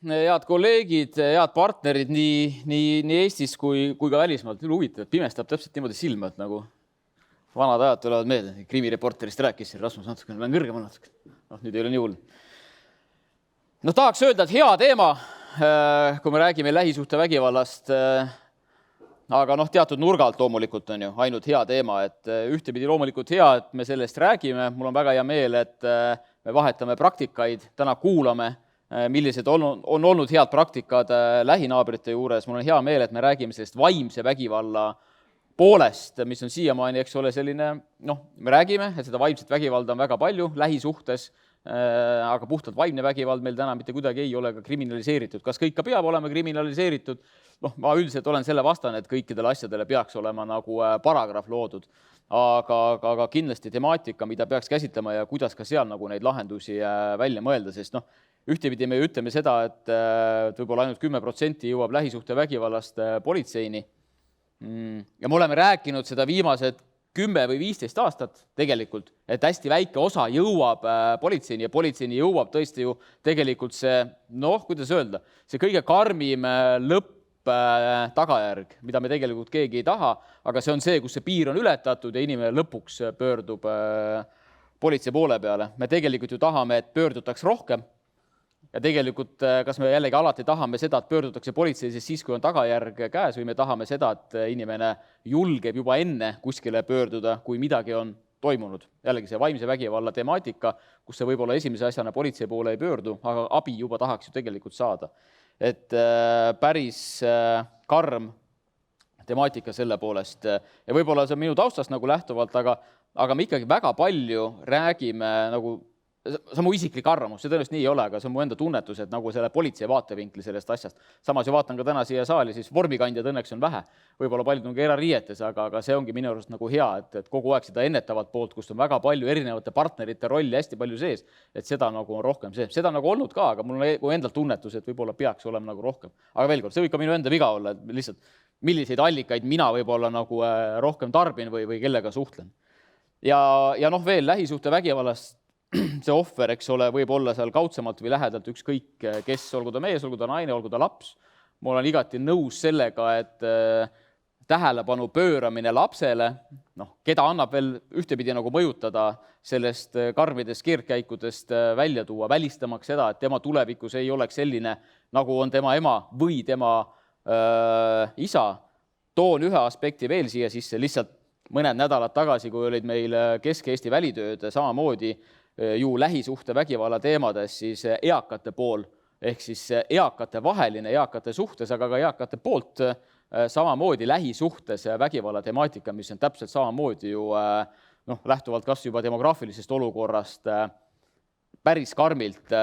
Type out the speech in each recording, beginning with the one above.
head kolleegid, head partnerid nii Eestis kui ka välismaalt. Huvitav, pimestab täpselt niimoodi silma, et nagu vanad ajad tulevad meelde. Krimireporterist rääkis siin Rasmus natuke, olen kõrgemal natuke. Nüüd ei ole nii hull. Tahaks öelda, et hea teema, kui me räägime lähisuhtevägivallast, aga teatud nurgalt loomulikult on ju ainult hea teema, et ühtepidi loomulikult hea, et me sellest räägime. Mul on väga hea meel, et me vahetame praktikaid, täna kuulame, millised on olnud head praktikad lähinaabrite juures. Mul on hea meel, et me räägime sellest vaimse vägivalla poolest, mis on siiamaani, eks ole, selline, me räägime, et seda vaimset vägivalda on väga palju lähisuhtes, aga puhtalt vaimne vägivald meil täna mitte kuidagi ei ole ka kriminaliseeritud. Kas kõik ka peab olema kriminaliseeritud? Ma üldiselt olen selle vastane, et kõikidele asjadele peaks olema nagu paragrahv loodud, aga kindlasti temaatika, mida peaks käsitlema ja kuidas ka seal nagu neid lahendusi välja mõelda, sest ühtepidi me ütleme seda, et võib-olla ainult 10% jõuab lähisuhte vägivallast politseini. Ja me oleme rääkinud seda viimased 10 või 15 aastat tegelikult, et hästi väike osa jõuab politseini ja politseini jõuab tõesti ju tegelikult see, kuidas öelda, see kõige karmim tagajärg, mida me tegelikult keegi ei taha, aga see on see, kus see piir on ületatud ja inimene lõpuks pöördub politsei poole peale. Me tegelikult ju tahame, et pöördutaks rohkem. Ja tegelikult, kas me jällegi alati tahame seda, et pöördutakse politseisse siis, kui on tagajärg käes, või me tahame seda, et inimene julgeb juba enne kuskile pöörduda, kui midagi on toimunud. Jällegi see vaimse vägivalla temaatika, kus see võib-olla esimese asjana politsei poole ei pöördu, aga abi juba tahaks ju tegelikult saada. Et päris karm temaatika selle poolest. Ja võib-olla see on minu taustast nagu lähtuvalt, aga me ikkagi väga palju räägime nagu see on mu isiklik arvamus, see tõenäoliselt nii ei ole, aga see on mu enda tunnetus, et nagu selle politsei vaatevinkli sellest asjast. Samas ju vaatan ka täna siia saali, siis vormikandjad õnneks on vähe. Võib-olla paljud on ka erariietes, aga see ongi minu arust nagu hea, et kogu aeg seda ennetavat poolt, kust on väga palju erinevate partnerite rolli hästi palju sees, et seda nagu on rohkem sees. Seda nagu olnud ka, aga mul on endalt tunnetus, et võib-olla peaks olema nagu rohkem. Aga veel kord, see võib ka minu enda viga olla, et lihtsalt milliseid allikaid mina võib-olla nagu rohkem tarbin või kellega suhtlen. Ja veel lähisuhte vägivallast see ohver, eks ole, võib olla seal kaudsemalt või lähedalt ükskõik, kes, olgu ta mees, olgu ta naine, olgu ta laps. Ma olen igati nõus sellega, et tähelepanu pööramine lapsele, keda annab veel ühtepidi nagu mõjutada sellest karmidest keerdkäikudest välja tuua, välistamaks seda, et tema tulevikus ei oleks selline, nagu on tema ema või tema isa. Toon ühe aspekti veel siia sisse, lihtsalt mõned nädalad tagasi, kui olid meil Kesk-Eesti välitööd samamoodi ju lähisuhte vägivalla teemades, siis eakate pool, ehk siis eakate vaheline eakate suhtes, aga ka eakate poolt samamoodi lähisuhtes vägivalla temaatika, mis on täpselt samamoodi ju lähtuvalt kas juba demograafilisest olukorrast päris karmilt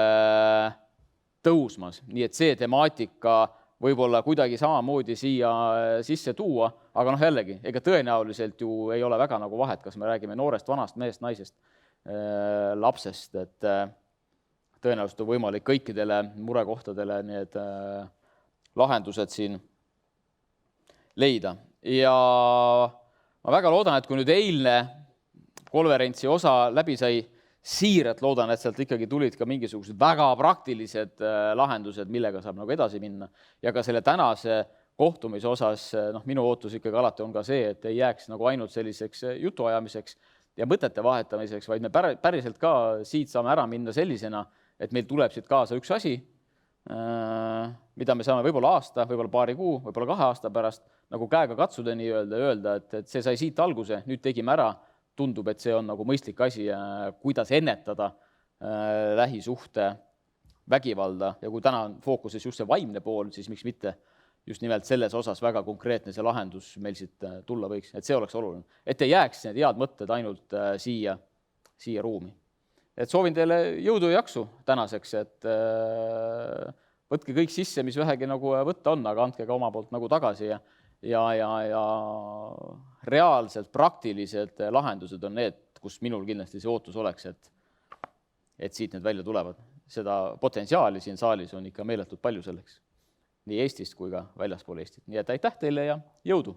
tõusmas. Nii et see temaatika võib-olla kuidagi samamoodi siia sisse tuua, aga jällegi, ega tõenäoliselt ju ei ole väga nagu vahet, kas me räägime noorest, vanast, meest, naisest, lapsest, et tõenäoliselt on võimalik kõikidele murekohtadele need lahendused siin leida. Ja ma väga loodan, et kui nüüd eilne konverentsi osa läbi sai, siiralt loodan, et sealt ikkagi tulid ka mingisugused väga praktilised lahendused, millega saab nagu edasi minna. Ja ka selle tänase kohtumise osas minu ootus ikkagi alati on ka see, et ei jääks nagu ainult selliseks jutuajamiseks ja mõtete vahetamiseks, vaid me päriselt ka siit saame ära minna sellisena, et meil tuleb siit kaasa üks asi, mida me saame võib-olla aasta, võib-olla paari kuu, võib-olla 2 aasta pärast nagu käega katsuda nii öelda, et see sai siit alguse, nüüd tegime ära, tundub, et see on nagu mõistlik asi, kuidas ennetada lähisuhte vägivalda ja kui täna on fookuses just see vaimne pool, siis miks mitte just nimelt selles osas väga konkreetne see lahendus meil siit tulla võiks, et see oleks oluline. Et ei jääks need head mõtted ainult siia ruumi. Et soovin teile jõudu ja jaksu tänaseks, et võtke kõik sisse, mis vähegi nagu võtta on, aga andke ka oma poolt nagu tagasi ja reaalselt praktilised lahendused on need, kus minul kindlasti see ootus oleks, et siit need välja tulevad. Seda potentsiaali siin saalis on ikka meeletult palju selleks. Nii Eestist kui ka väljaspool Eestit. Nii et aitäh teile ja jõudu!